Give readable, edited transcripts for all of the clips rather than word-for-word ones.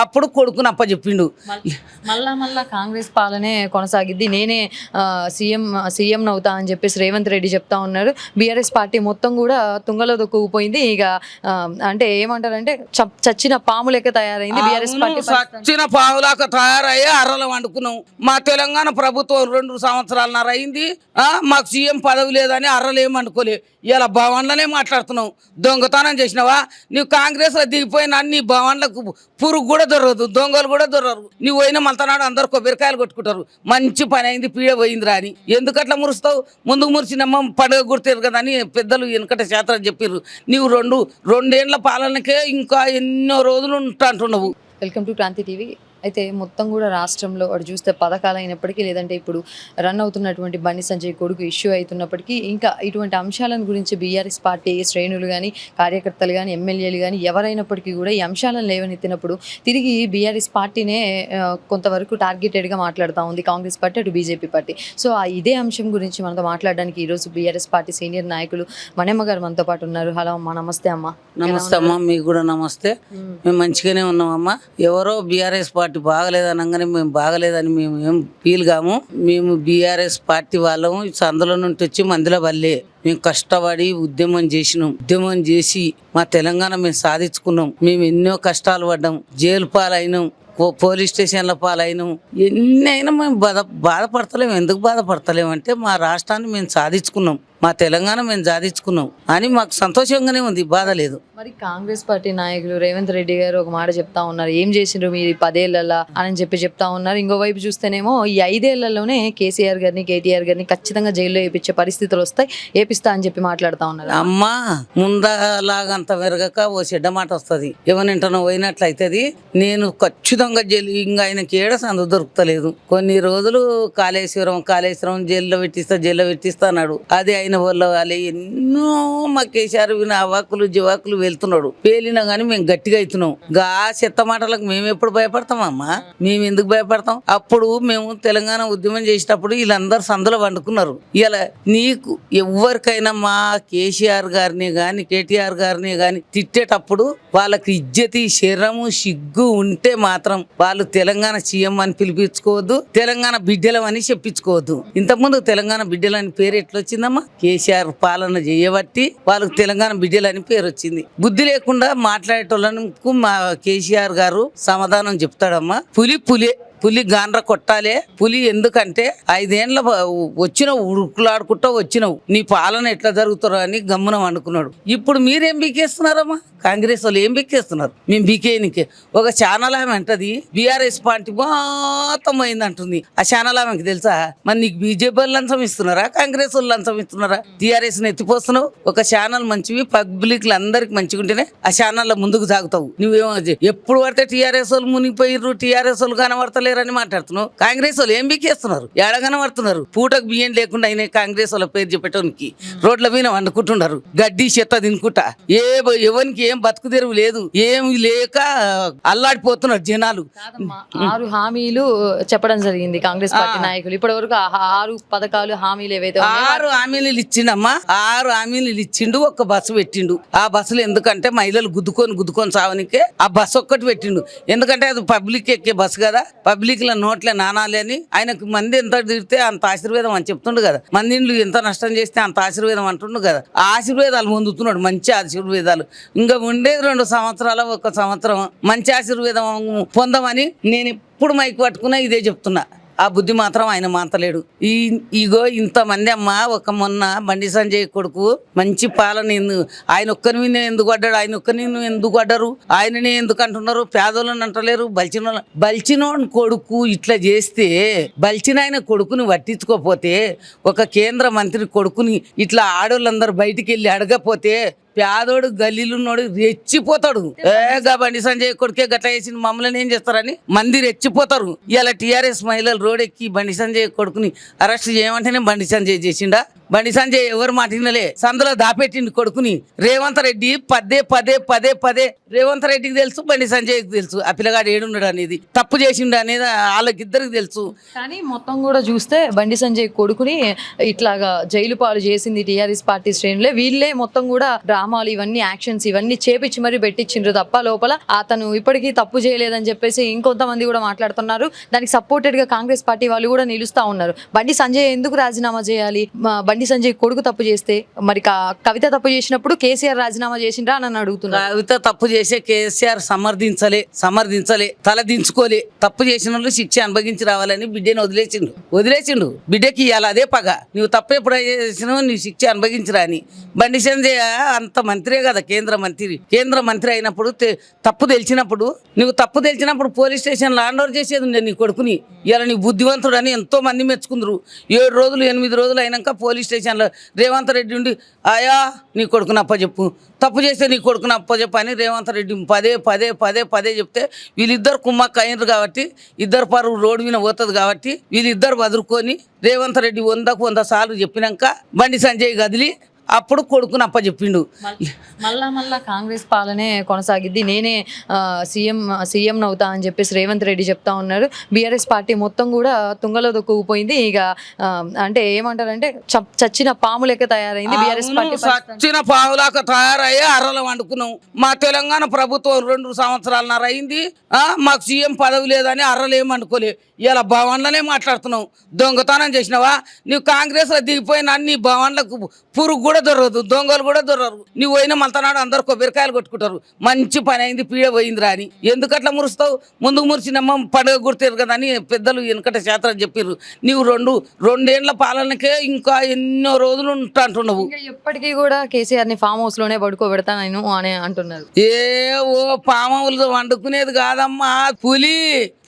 అప్పుడు కొడుకుని అప్పచెప్పిండు. మళ్ళా కాంగ్రెస్ పాలనే కొనసాగిద్ది, నేనే సీఎం అవుతా అని చెప్పేసి రేవంత్ రెడ్డి చెప్తా ఉన్నారు. బీఆర్ఎస్ పార్టీ మొత్తం కూడా తుంగలో దొక్కుపోయింది. ఇక అంటే ఏమంటారంటే చచ్చిన పాము లెక్క తయారైంది బీఆర్ఎస్ పార్టీ. చచ్చిన పావులాక తయారయ్యే అర్రలు వండుకున్నాం. మా తెలంగాణ ప్రభుత్వం 2 సంవత్సరాలన్నర అయింది. మాకు సీఎం పదవి లేదని అర్రలు ఏం వండుకోలే. ఇలా భవన్లనే మాట్లాడుతున్నావు. దొంగతనం చేసినావా? నువ్వు కాంగ్రెస్ లో దిగిపోయినా నీ భవన్లకు పురుగు కూడా దొరకదు, దొంగలు కూడా దొరకరు. నువ్వు పోయిన మలతనాడు అందరు కొబ్బరికాయలు కొట్టుకుంటారు. మంచి పని అయింది, పీడ పోయింది రాని. ఎందుకట్లా మురుస్తావు? ముందుకు మురిసినమ్మ పండుగ గుర్తేరు కదా అని పెద్దలు వెనకట శాస్త్రం చెప్పారు. నీవు 2 ఏండ్ల పాలనకే ఇంకా ఎన్నో రోజులు ఉంటాంటున్నావు. Welcome to Kranti TV. అయితే మొత్తం కూడా రాష్ట్రంలో అటు చూస్తే పథకాలు అయినప్పటికీ, లేదంటే ఇప్పుడు రన్ అవుతున్నటువంటి బండి సంజయ్ కొడుకు ఇష్యూ అవుతున్నప్పటికీ, ఇంకా ఇటువంటి అంశాలను గురించి బీఆర్ఎస్ పార్టీ శ్రేణులు కానీ, కార్యకర్తలు కానీ, ఎమ్మెల్యేలు కానీ ఎవరైనప్పటికీ కూడా ఈ అంశాలను లేవనెత్తినప్పుడు తిరిగి బీఆర్ఎస్ పార్టీనే కొంతవరకు టార్గెటెడ్గా మాట్లాడుతూ ఉంది కాంగ్రెస్ పార్టీ, అటు బీజేపీ పార్టీ. సో ఇదే అంశం గురించి మనతో మాట్లాడడానికి ఈరోజు బీఆర్ఎస్ పార్టీ సీనియర్ నాయకులు మణమ్మ గారు మనతో పాటు ఉన్నారు. హలో అమ్మా. నమస్తే అమ్మా. నమస్తే అమ్మా. మీకు కూడా నమస్తే. మేము మంచిగానే ఉన్నామమ్మా. ఎవరో బీఆర్ఎస్ పార్టీ బాగలేదు అనగానే మేము బాగలేదని మేము ఏం ఫీల్ కాము. మేము బీఆర్ఎస్ పార్టీ వాళ్ళము సందులో నుండి వచ్చి మందిలో వల్లే మేము కష్టపడి ఉద్యమం చేసినాం. ఉద్యమం చేసి మా తెలంగాణ మేము సాధించుకున్నాం. మేము ఎన్నో కష్టాలు పడ్డాం, జైలు పాలైనాం, పోలీస్ స్టేషన్ల పాలైనాం. ఎన్ని అయినా మేము బాధపడతలేము. ఎందుకు బాధపడతలేము అంటే మా రాష్ట్రాన్ని మేము సాధించుకున్నాం, మా తెలంగాణ మేము సాధించుకున్నాం అని మాకు సంతోషంగానే ఉంది, బాధ లేదు. మరి కాంగ్రెస్ పార్టీ నాయకులు రేవంత్ రెడ్డి గారు ఒక మాట చెప్తా ఉన్నారు, ఏం చేసిండ్రు మీరు 10 ఏళ్లలో అని చెప్తా ఉన్నారు. ఇంకోవైపు చూస్తేనేమో ఈ 5 ఏళ్లలోనే కేసీఆర్ గారిని, కేటీఆర్ గారిని ఖచ్చితంగా జైల్లో వేయించే పరిస్థితులు వస్తాయి, వేపిస్తా అని చెప్పి మాట్లాడుతూ ఉన్నారు. అమ్మా ముందలాగంత మెరగక ఓ చెడ్డ మాట వస్తుంది. ఎవరింటనో పోయినట్లు అవుతుంది. నేను ఖచ్చితంగా జైలు ఇంకా ఆయనకి ఏడ సందు దొరుకుతలేదు. కొన్ని రోజులు కాళేశ్వరం జైల్లో పెట్టిస్తా అన్నాడు. అది అయిన వల్ల వాళ్ళు ఎన్నో మా కేసీఆర్ అవాకులు జివాకులు వెళ్తున్నాడు. పేలినా గానీ మేము గట్టిగా అవుతున్నాం. గా చెత్త మాటలకు మేము ఎప్పుడు భయపడతామమ్మా? మేము ఎందుకు భయపడతాం? అప్పుడు మేము తెలంగాణ ఉద్యమం చేసేటప్పుడు వీళ్ళందరూ సందులో వండుకున్నారు. ఇలా నీకు ఎవరికైనా మా కేసీఆర్ గారిని గాని కేటీఆర్ గారిని గాని తిట్టేటప్పుడు వాళ్ళకి ఇజ్జతి, శరము, సిగ్గు ఉంటే మాత్రం వాళ్ళు తెలంగాణ సీఎం అని పిలిపించుకోవద్దు, తెలంగాణ బిడ్డలం అని చెప్పించుకోవద్దు. ఇంతకుముందు తెలంగాణ బిడ్డలని పేరు ఎట్లా వచ్చిందమ్మా? కేసీఆర్ పాలన చేయబట్టి వాళ్ళకు తెలంగాణ బిడ్డలని పేరు వచ్చింది. బుద్ధి లేకుండా మాట్లాడేటోళ్ళకు మా కేసీఆర్ గారు సమాధానం చెప్తాడమ్మా. పులి గాండ్ర కొట్టాలే. పులి ఎందుకంటే 5 ఏండ్ల వచ్చినావు, ఉరుకులాడుకుంటా వచ్చినావు, నీ పాలన ఎట్లా జరుగుతారో అని గమ్మునం అనుకున్నాడు. ఇప్పుడు మీరేం బీకేస్తున్నారమ్మా? కాంగ్రెస్ వాళ్ళు ఏం బీకేస్తున్నారు? మేము బీకేనికే ఒక ఛానల్ ఆమె అంటది బీఆర్ఎస్ పార్టీ మొత్తం అయింది అంటుంది. ఆ ఛానల్ ఆమెకి తెలుసా? మరి నీకు బీజేపీ వాళ్ళు లంచం ఇస్తున్నారా, కాంగ్రెస్ వాళ్ళు లంచం ఇస్తున్నారా? టీఆర్ఎస్ ని ఎత్తిపోస్తున్నావు. ఒక ఛానల్ మంచివి, పబ్లిక్ అందరికి మంచిగా ఉంటేనే ఆ ఛానల్ ముందుకు సాగుతావు. నువ్వేమో ఎప్పుడు పడితే టీఆర్ఎస్ వాళ్ళు మునిగిపోయిర్రు, టీఆర్ఎస్ వాళ్ళు కనబడతలేరని మాట్లాడుతున్నావు. కాంగ్రెస్ వాళ్ళు ఏం బీకేస్తున్నారు? ఎడ కనబడుతున్నారు? పూటకు బియ్యం లేకుండా అయినా కాంగ్రెస్ వాళ్ళ పేరు చెప్పేటోనికి రోడ్ల మీద వండుకుంటున్నారు, గడ్డి చెత్త తినుకుంటా. ఎవరికి ఏం బతుకు తెరువు లేదు, ఏమి లేక అల్లాడిపోతున్నారు జనాలు. 6 హామీలు చెప్పడం జరిగింది కాంగ్రెస్ పార్టీ నాయకులు. ఇప్పటి వరకు 6 పథకాలు, హామీలు ఏవైతే 6 హామీలు ఇచ్చిండమ్మా. 6 హామీలు ఇచ్చిండు, ఒక్క బస్సు పెట్టిండు. ఆ బస్సులు ఎందుకంటే మహిళలు గుద్దుకొని సావనికే ఆ బస్సు ఒక్కటి పెట్టిండు. ఎందుకంటే అది పబ్లిక్ ఎక్కే బస్సు కదా, పబ్లిక్ లో నోట్లే నానాలి అని. ఆయనకు మంది ఎంత తిడితే అంత ఆశీర్వేదం అని చెప్తుండు కదా, మందిని ఎంత నష్టం చేస్తే అంత ఆశీర్వేదం అంటుండు కదా. ఆ ఆశీర్వేదాలు పొందుతున్నాడు, మంచి ఆశీర్వేదాలు. ఇంకా ఉండేది 2 సంవత్సరాల 1 సంవత్సరం మంచి ఆశీర్వేదం పొందమని నేను ఎప్పుడు మైక్ పట్టుకున్నా ఇదే చెప్తున్నా. ఆ బుద్ధి మాత్రం ఆయన మాంతలేడు. ఇగో ఇంతమంది అమ్మ, ఒక మొన్న బండి సంజయ్ కొడుకు మంచి పాలన ఆయన ఒక్కని మీద ఎందుకు పడ్డాడు, ఆయన ఒక్కని ఎందుకు పడ్డారు, ఆయననే ఎందుకు అంటున్నారు? పేదోళ్ళని అంటలేరు, బలిచినోని కొడుకు ఇట్లా చేస్తే, బలిచిన ఆయన కొడుకుని పట్టించుకోపోతే, ఒక కేంద్ర మంత్రి కొడుకుని ఇట్లా ఆడోళ్ళందరూ బయటికి వెళ్ళి అడగపోతే పేదోడు గల్లీలున్నోడు రెచ్చిపోతాడు. బండి సంజయ్ కొడుకే గట్ల వేసి మమ్మల్ని ఏం చేస్తారని మంది రెచ్చిపోతారు. ఇలా టీఆర్ఎస్ మహిళలు రోడ్ ఎక్కి బండి సంజయ్ కొడుకుని అరెస్ట్ చేయమంటేనే బండి సంజయ్ చేసిండా? బండి సంజయ్ ఎవరు మాట వినలే, సందులో దాపెట్టిండు కొడుకుని. రేవంత్ రెడ్డి పదే పదే పదే పదే రేవంత్ రెడ్డికి తెలుసు, బండి సంజయ్కి తెలుసు ఆ పిల్లగాడు ఏడున్నాడు అనేది, తప్పు చేసిండు అనేది వాళ్ళకిద్దరికి తెలుసు. కానీ మొత్తం కూడా చూస్తే బండి సంజయ్ కొడుకుని ఇట్లాగా జైలు పాలు చేసింది టీఆర్ఎస్ పార్టీ శ్రేణులే. వీళ్ళే మొత్తం కూడా డ్రామాలు ఇవన్నీ యాక్షన్స్ ఇవన్నీ చేపించి మరి పెట్టించిండ్రు తప్ప లోపల అతను ఇప్పటికీ తప్పు చేయలేదని చెప్పేసి ఇంకొంతమంది కూడా మాట్లాడుతున్నారు. దానికి సపోర్టెడ్ గా కాంగ్రెస్ పార్టీ వాళ్ళు కూడా నిలుస్తా ఉన్నారు. బండి సంజయ్ ఎందుకు రాజీనామా చేయాలి? బండి సంజయ్ కొడుకు తప్పు చేస్తే మరి కవిత తప్పు చేసినప్పుడు కేసీఆర్ రాజీనామా చేసిండ్రా అని అడుగుతున్నారు. కవిత తప్పు చేసే కేసీఆర్ సమర్థించలే తల దించుకోలే. తప్పు చేసిన వాళ్ళు శిక్ష అనుభవించి రావాలని బిడ్డని వదిలేసిండు. బిడ్డకి ఇవ్వాలి అదే పగ. నువ్వు తప్పు ఎప్పుడు చేసినావు, నువ్వు శిక్ష అనుభవించరా అని. బండి సంజయ్ అంత మంత్రే కదా, కేంద్ర మంత్రి అయినప్పుడు తప్పు తెలిసినప్పుడు పోలీస్ స్టేషన్ ల్యాండ్ ఓవర్ చేసేది ఉండే నీ కొడుకుని. ఇలా నీ బుద్ధివంతుడు అని ఎంతో మంది మెచ్చుకుందరు. 7 రోజులు 8 రోజులు అయినాక పోలీస్ స్టేషన్లో రేవంత్ రెడ్డి ఉండి ఆయా నీ కొడుకుని అప్పచెప్పు, తప్పు చేస్తే నీ కొడుకుని అప్పచెప్పు అని రేవంత్ రెడ్డి పదే పదే పదే పదే చెప్తే వీళ్ళిద్దరు కుమ్మక్క అయినరు కాబట్టి, ఇద్దరు పరువు రోడ్డు మీద పోతుంది కాబట్టి వీళ్ళిద్దరు వదులుకొని రేవంత్ రెడ్డి 100కు 100 సార్లు చెప్పినాక బండి సంజయ్ గదిలి అప్పుడు కొడుకుని అప్పచెప్పిండు. మళ్ళా కాంగ్రెస్ పాలనే కొనసాగిద్ది, నేనే సీఎం అవుతా అని చెప్పేసి రేవంత్ రెడ్డి చెప్తా ఉన్నారు. బీఆర్ఎస్ పార్టీ మొత్తం కూడా తుంగలో దొక్కుపోయింది. ఇక అంటే ఏమంటారంటే చచ్చిన పాము లెక్క తయారైంది బీఆర్ఎస్ పార్టీ. చచ్చిన పావులాక తయారయ్యే అర్రలు వండుకున్నాం. మా తెలంగాణ ప్రభుత్వం 2 సంవత్సరాలన్నర అయింది, మాకు సీఎం పదవి లేదని అర్రలు ఏం వండుకోలే. ఇలా భవన్లనే మాట్లాడుతున్నావు. దొంగతనం చేసినావా? నువ్వు కాంగ్రెస్లో దిగిపోయిన అన్ని భవన్లకు పురుగు కూడా దొరకదు, దొంగలు కూడా దొరకరు. నువ్వు పోయిన మలతనాడు అందరు కొబ్బరికాయలు కొట్టుకుంటారు. మంచి పని అయింది, పీడ పోయిందిరా అని. ఎందుకట్లా మురుస్తావు? ముందుకు మురిసినమ్మ పండుగ గుర్తారు కదా అని పెద్దలు వెనకట శాస్త్రం చెప్పారు. నువ్వు 2 పాలనకే ఇంకా ఎన్నో రోజులు అంటున్నావు. ఎప్పటికీ కూడా కేసీఆర్ ని ఫామ్ హౌస్ లోనే పడుకోబెడతా నేను అని అంటున్నారు. ఫామ్ హౌస్ వండుకునేది కాదమ్మా,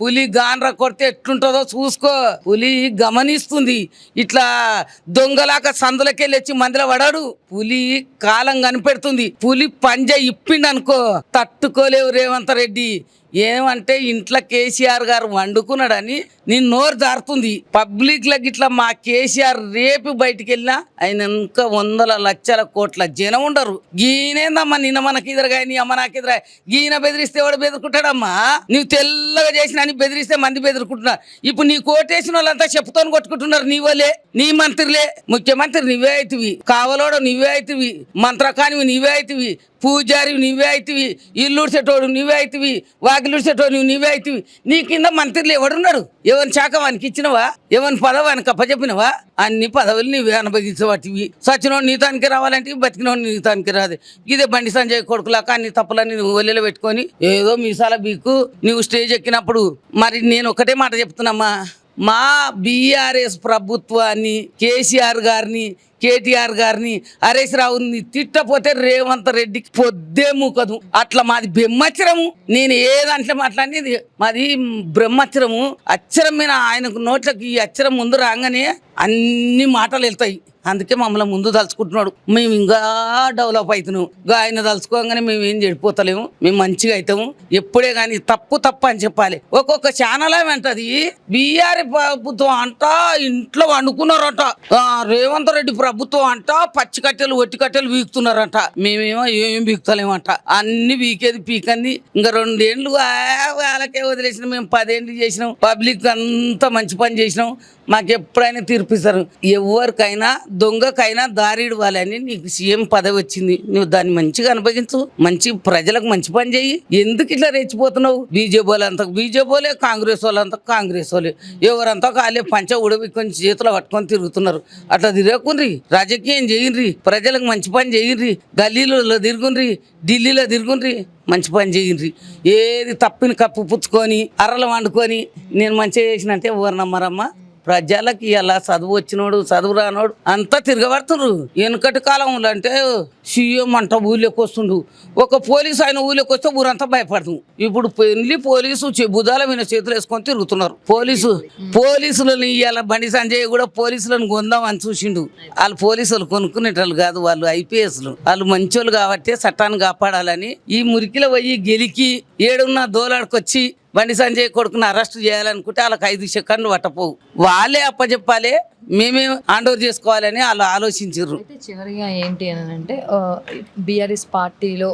పులి గాండ్ర కొడితే ఎట్లుంటుందో చూసుకో. పులి గమనిస్తుంది. ఇట్లా దొంగలాక సందులకెళ్ళి వచ్చి మందిలో పడాడు. పులి కాలం కనిపెడుతుంది. పులి పంజ ఇప్పిండనుకో తట్టుకోలేవు రేవంత్ రెడ్డి. ఏమంటే ఇంట్లో కేసీఆర్ గారు వండుకున్నాడని నేను నోరు జారుతుంది. పబ్లిక్ లకు ఇట్లా మా కేసీఆర్ రేపు బయటికి వెళ్ళినా ఆయన ఇంకా 100 లక్షల కోట్ల జనం ఉండరు. గీనేందమ్మా నిన్న మనకి ఎదురుగా నీ అమ్మ నాకు ఎదురుగా గీన బెదిరిస్తే వాడు బెదురుకుంటాడమ్మా. నువ్వు తెల్లగా చేసిన అని బెదిరిస్తే మంది బెదురుకుంటున్నారు. ఇప్పుడు నీ కోటేసిన వాళ్ళంతా చెప్పుతోని కొట్టుకుంటున్నారు. నీ వాళ్ళే, నీ మంత్రులే. ముఖ్యమంత్రి నీవే అవుతుంది, కావలోడు నీవే అవుతుంది, మంత్రకానివి నీవే అవుతుంది, పూజారి నీవే అవుతుంది, ఇల్లుడ్చేటోడు నీవే అవుతుంది, వాకిలుడ్చేటోడు నీవే అవుతుంది. నీ కింద మంత్రులు ఎవడున్నాడు? ఎవరి శాఖ వానికి ఇచ్చినవా? ఎవరి పదవానికి అప్పచెప్పినవా? అన్ని పదవులు నీవే అనుభవించబట్టివి. సచ్చినోడు నీతానికి రావాలంటే బతికినోడు నీతానికి రాదు. ఇదే బండి సంజయ్ కొడుకులాక అన్ని తప్పులన్నీ నువ్వు ఒళ్ళలో పెట్టుకొని ఏదో మీసాల బీకు నువ్వు స్టేజ్ ఎక్కినప్పుడు. మరి నేను ఒకటే మాట చెప్తున్నామ్మా, మా బీఆర్ఎస్ ప్రభుత్వాన్ని, కేసీఆర్ గారిని, కేటీఆర్ గారిని, హరీష్ రావుని తిట్టపోతే రేవంత్ రెడ్డికి పొద్దే మూకదు. అట్లా మాది బ్రహ్మచ్చరము. నేను ఏదంటే మాట్లాడేది మాది బ్రహ్మచ్చరము. అక్షరం మీద ఆయనకు నోట్లకి ఈ అక్షరం ముందు రాగానే అన్ని మాటలు వెళ్తాయి. అందుకే మమ్మల్ని ముందు తలుచుకుంటున్నాడు. మేము ఇంకా డెవలప్ అవుతున్నాం. ఆయన తలుచుకోగానే మేము ఏం చెడిపోతలేము, మేము మంచిగా అవుతాము. ఎప్పుడే కానీ తప్పు అని చెప్పాలి. ఒక్కొక్క ఛానల్ ఏమంటది బీఆర్ ప్రభుత్వం అంట ఇంట్లో వండుకున్నారంట, రేవంత్ రెడ్డి ప్రభుత్వం అంట పచ్చి కట్టెలు ఒట్టి కట్టెలు వీకుతున్నారంట. మేమేమో ఏం వీకుతలేమంట. అన్ని వీకేది పీకంది. ఇంకా 2 ఏళ్ళు వాళ్ళకే వదిలేసినాం. మేము 10 ఏళ్ళు చేసినాం. పబ్లిక్ అంతా మంచి పని చేసినాం. మాకు ఎప్పుడైనా తీర్పిస్తారు. ఎవరికైనా దొంగకైనా దారిడవాలని నీకు సీఎం పదవి వచ్చింది, నువ్వు దాన్ని మంచిగా అనుభవించు, మంచి ప్రజలకు మంచి పని చేయి. ఎందుకు ఇట్లా రెచ్చిపోతున్నావు? బీజేపీ వాళ్ళంతా బీజేపీలే, కాంగ్రెస్ వాళ్ళంతా కాంగ్రెస్ వాళ్ళే. ఎవరంతా కాలే పంచ ఉడవికొని చేతులు పట్టుకొని తిరుగుతున్నారు. అట్లా తిరగకుండ్రి, రాజకీయం చేయండి, ప్రజలకు మంచి పని చేయండి. గల్లీలో తిరుగుండ్రి, ఢిల్లీలో తిరుగుండ్రి, మంచి పని చేయండి. ఏది తప్పిని కప్పు పుచ్చుకొని అర్రలు వండుకొని నేను మంచిగా చేసినంటే ఎవరు నమ్మరమ్మా? ప్రజలకి ఇలా చదువు వచ్చినోడు చదువు రానోడు అంతా తిరగబడుతున్నారు. వెనుకటి కాలంలో అంటే సీఎం అంట ఊళ్ళోకి వస్తుండు, ఒక పోలీసు ఆయన ఊళ్ళోకి వస్తే ఊరంతా భయపడుతుంది. ఇప్పుడు పెళ్లి పోలీసు భుజాల మీద చేతులు వేసుకొని తిరుగుతున్నారు. పోలీసులని ఇలా బండి సంజయ్ కూడా పోలీసులను కొందామని చూసిండు. వాళ్ళు పోలీసులు కొనుక్కునేటోళ్ళు కాదు, వాళ్ళు ఐపీఎస్లు. వాళ్ళు మంచోళ్ళు కాబట్టి చట్టాన్ని కాపాడాలని ఈ మురికిలో పోయి గెలికి ఏడున్న దోలాడుకొచ్చి బండి సంజయ్ కొడుకుని అరెస్ట్ చేయాలనుకుంటే వాళ్ళకి 5 సెకండ్లు పట్టపోవు. వాళ్ళే అప్పచెప్పాలి, మేమే హ్యాండ్ ఓవర్ చేసుకోవాలని వాళ్ళు ఆలోచించారు. అయితే చివరిగా ఏంటి అని అంటే బీఆర్ఎస్ పార్టీలో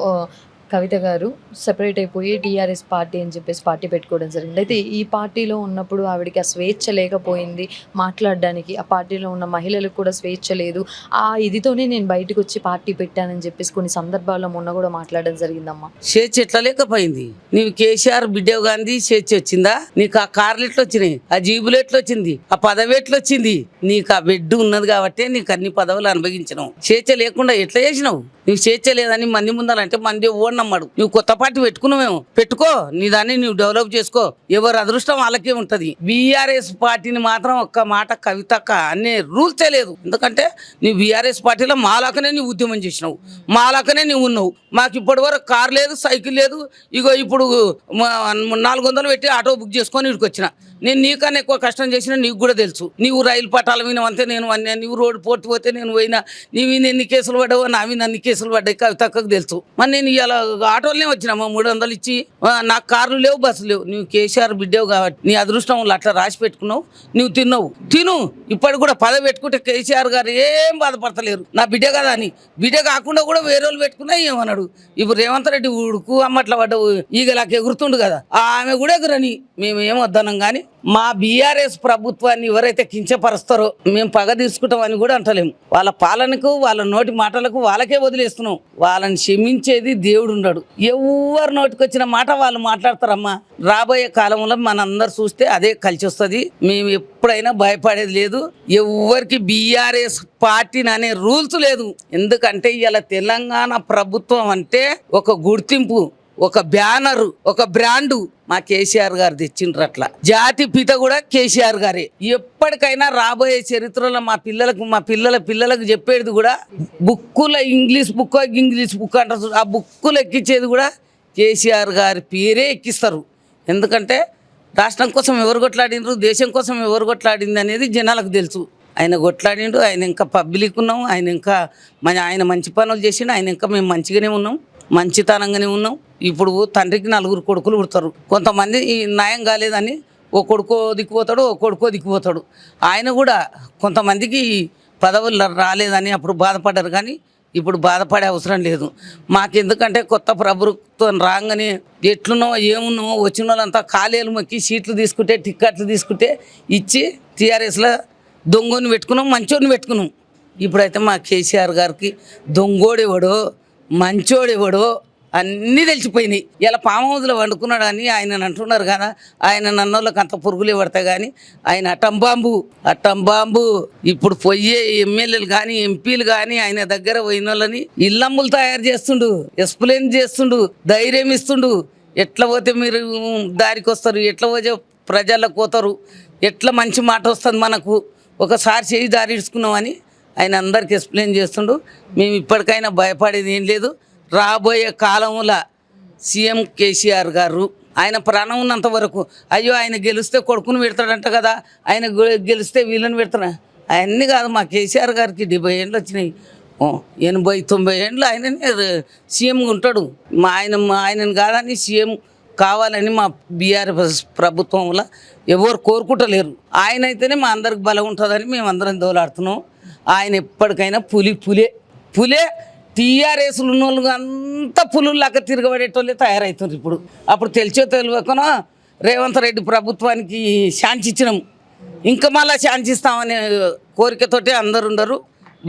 కవిత గారు సెపరేట్ అయిపోయి టీఆర్ఎస్ పార్టీ అని చెప్పేసి పార్టీ పెట్టుకోవడం జరిగింది. అయితే ఈ పార్టీలో ఉన్నప్పుడు ఆవిడకి ఆ స్వేచ్ఛ లేకపోయింది మాట్లాడడానికి, ఆ పార్టీలో ఉన్న మహిళలకు కూడా స్వేచ్ఛ లేదు. ఆ ఇదితోనే నేను బయటకు వచ్చి పార్టీ పెట్టానని చెప్పేసి కొన్ని సందర్భాల్లో మొన్న కూడా మాట్లాడడం జరిగిందమ్మా. స్వేచ్ఛ ఎట్లా లేకపోయింది? నీవు కేసీఆర్ బిడ్డవు గాంధీ స్వేచ్ఛ వచ్చిందా? నీకు ఆ కార్లు ఎట్లా వచ్చినాయి? ఆ జీబులు ఎట్లా వచ్చింది? ఆ పదవి ఎట్లా వచ్చింది? నీకు ఆ బెడ్ ఉన్నది కాబట్టి నీకు అన్ని పదవులు అనుభవించినావు. స్వేచ్ఛ లేకుండా ఎట్లా చేసినావు? నువ్వు స్వేచ్ఛ లేదని మంది ముందాలంటే మంది ఓడి నమ్మడు. నువ్వు కొత్త పార్టీ పెట్టుకున్నావేమో, పెట్టుకో, నీ దాన్ని నువ్వు డెవలప్ చేసుకో. ఎవరు అదృష్టం వాళ్ళకే ఉంటది. బీఆర్ఎస్ పార్టీని మాత్రం ఒక్క మాట కవితక్క అనే రూల్సే లేదు. ఎందుకంటే నువ్వు బీఆర్ఎస్ పార్టీలో మాలాకనే నువ్వు ఉద్యమం చేసినావు, మాలాకనే నువ్వు ఉన్నావు. మాకు ఇప్పటి వరకు కార్ లేదు, సైకిల్ లేదు. ఇగో ఇప్పుడు 400 పెట్టి ఆటో బుక్ చేసుకొని ఇక్కడికి వచ్చిన. నేను నీకన్నా ఎక్కువ కష్టం చేసినా నీకు కూడా తెలుసు. నీవు రైలు పట్టాల మీద అంతే నేను అన్నా, నీవు రోడ్డు పోటీ పోతే నేను పోయినా. నీవు ఎన్ని కేసులు పడ్డావో నా మీద అన్ని కేసులు పడ్డాయి కవితక్కకు తెలుసు. మరి నేను ఇలా ఆటోలనే వచ్చినామా 300 ఇచ్చి? నాకు కార్లు లేవు, బస్సులు లేవు. నువ్వు కేసీఆర్ బిడ్డవు కాబట్టి నీ అదృష్టం అట్లా రాసి పెట్టుకున్నావు, నువ్వు తిన్నావు. తిను, ఇప్పటి కూడా పదవి పెట్టుకుంటే కేసీఆర్ గారు ఏం బాధపడతలేరు. నా బిడ్డ కదా అని. బిడ్డ కాకుండా కూడా వేరే వాళ్ళు పెట్టుకున్నా ఏమన్నాడు? ఇప్పుడు రేవంత్ రెడ్డి ఉడుకు అమ్మట్ల పడ్డవు ఈగలాకి ఎగురుతుండు కదా, ఆమె కూడా ఎగురని మేము ఏం వద్దనం. కానీ మా బీఆర్ఎస్ ప్రభుత్వాన్ని ఎవరైతే కించపరుస్తారో మేము పగ తీసుకుంటామని కూడా అంటలేము. వాళ్ళ పాలనకు, వాళ్ళ నోటి మాటలకు వాళ్ళకే వదిలేస్తున్నాం. వాళ్ళని క్షమించేది దేవుడు ఉండడు. ఎవరు నోటికొచ్చిన మాట వాళ్ళు మాట్లాడతారమ్మా. రాబోయే కాలంలో మనందరు చూస్తే అదే కలిసి వస్తుంది. మేము ఎప్పుడైనా భయపడేది లేదు. ఎవరికి బీఆర్ఎస్ పార్టీని అనే రూల్స్ లేదు. ఎందుకంటే ఇలా తెలంగాణ ప్రభుత్వం అంటే ఒక గుర్తింపు, ఒక బ్యానరు, ఒక బ్రాండు మా కేసీఆర్ గారు తెచ్చిండ్రు. అట్లా జాతి పిత కూడా కేసీఆర్ గారే. ఎప్పటికైనా రాబోయే చరిత్రలో మా పిల్లలకు చెప్పేది కూడా బుక్కుల ఇంగ్లీష్ బుక్ అంటారు. ఆ బుక్కులు ఎక్కించేది కూడా కేసీఆర్ గారి పేరే ఎక్కిస్తారు. ఎందుకంటే రాష్ట్రం కోసం ఎవరు కొట్లాడిండ్రు, దేశం కోసం ఎవరు కొట్లాడింది అనేది జనాలకు తెలుసు. ఆయన కొట్లాడిండు, ఆయన ఇంకా పబ్లిక్ ఉన్నాం, ఆయన మంచి పనులు చేసిండు, ఆయన ఇంకా మేము మంచిగానే ఉన్నాం, మంచితనంగానే ఉన్నాం. ఇప్పుడు తండ్రికి 4 కొడుకులు పుడతారు. కొంతమంది ఈ న్యాయం కాలేదని ఓ కొడుకో దిక్కుపోతాడు, ఓ కొడుకో దిక్కుపోతాడు. ఆయన కూడా కొంతమందికి పదవులు రాలేదని అప్పుడు బాధపడ్డారు. కానీ ఇప్పుడు బాధపడే అవసరం లేదు మాకెందుకంటే కొత్త ప్రభుత్వం రాగానే ఎట్లున్నామో ఏమున్నామో వచ్చిన వాళ్ళంతా ఖాళీలు మొక్కి సీట్లు తీసుకుంటే, టిక్కెట్లు తీసుకుంటే ఇచ్చి టీఆర్ఎస్లో దొంగని పెట్టుకున్నాం, మంచోడిని పెట్టుకున్నాం. ఇప్పుడైతే మా కేసీఆర్ గారికి దొంగోడెవడో మంచోడెవడో అన్నీ తెలిసిపోయినాయి. ఇలా ఫామ్ హౌస్లో వండుకున్నాడు అని ఆయన అంటున్నారు కదా. ఆయన నన్నోళ్ళకి అంత పురుగులే పడతాయి. కానీ ఆయన అట్టంబాంబు ఇప్పుడు పోయే ఎమ్మెల్యేలు కానీ ఎంపీలు కానీ ఆయన దగ్గర పోయిన వాళ్ళని ఇల్లమ్ములు తయారు చేస్తుండు, ఎక్స్ప్లెయిన్ చేస్తుండు, ధైర్యం ఇస్తుండు. ఎట్లా పోతే మీరు దారికి వస్తారు, ఎట్లా పోతే ప్రజలకు పోతారు, ఎట్లా మంచి మాట వస్తుంది మనకు, ఒకసారి చేయి దారి ఇడుచుకున్నామని ఆయన అందరికి ఎక్స్ప్లెయిన్ చేస్తుండు. మేము ఇప్పటికైనా భయపడేది ఏం లేదు. రాబోయే కాలంలో సీఎం కేసీఆర్ గారు ఆయన ప్రాణం ఉన్నంత వరకు అయ్యో ఆయన గెలిస్తే కొడుకుని పెడతాడంట కదా, ఆయన గెలిస్తే వీళ్ళని పెడతాడు అవన్నీ కాదు. మా కేసీఆర్ గారికి 70 ఏళ్ళు వచ్చినాయి, 80-90 ఏళ్ళు ఆయననే సీఎంగా ఉంటాడు. ఆయనను కాదని సీఎం కావాలని మా బీఆర్ఎస్ ప్రభుత్వంలో ఎవరు కోరుకుంటలేరు. ఆయన అయితేనే మా అందరికి బలం ఉంటుందని మేము అందరం దోలాడుతున్నాం. ఆయన ఎప్పటికైనా పులే టీఆర్ఎస్లు ఉన్న వాళ్ళు అంతా పులుల్లాగా తిరగబడేటోళ్ళే తయారవుతున్నారు. అప్పుడు తెలియకనో రేవంత్ రెడ్డి ప్రభుత్వానికి ఛాన్స్ ఇచ్చినాం, ఇంకా మళ్ళీ ఛాన్స్ ఇస్తామనే కోరికతోటి అందరు ఉండరు.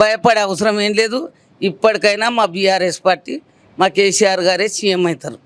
భయపడే అవసరం ఏం లేదు. ఇప్పటికైనా మా బీఆర్ఎస్ పార్టీ, మా కేసీఆర్ గారే సీఎం అవుతారు.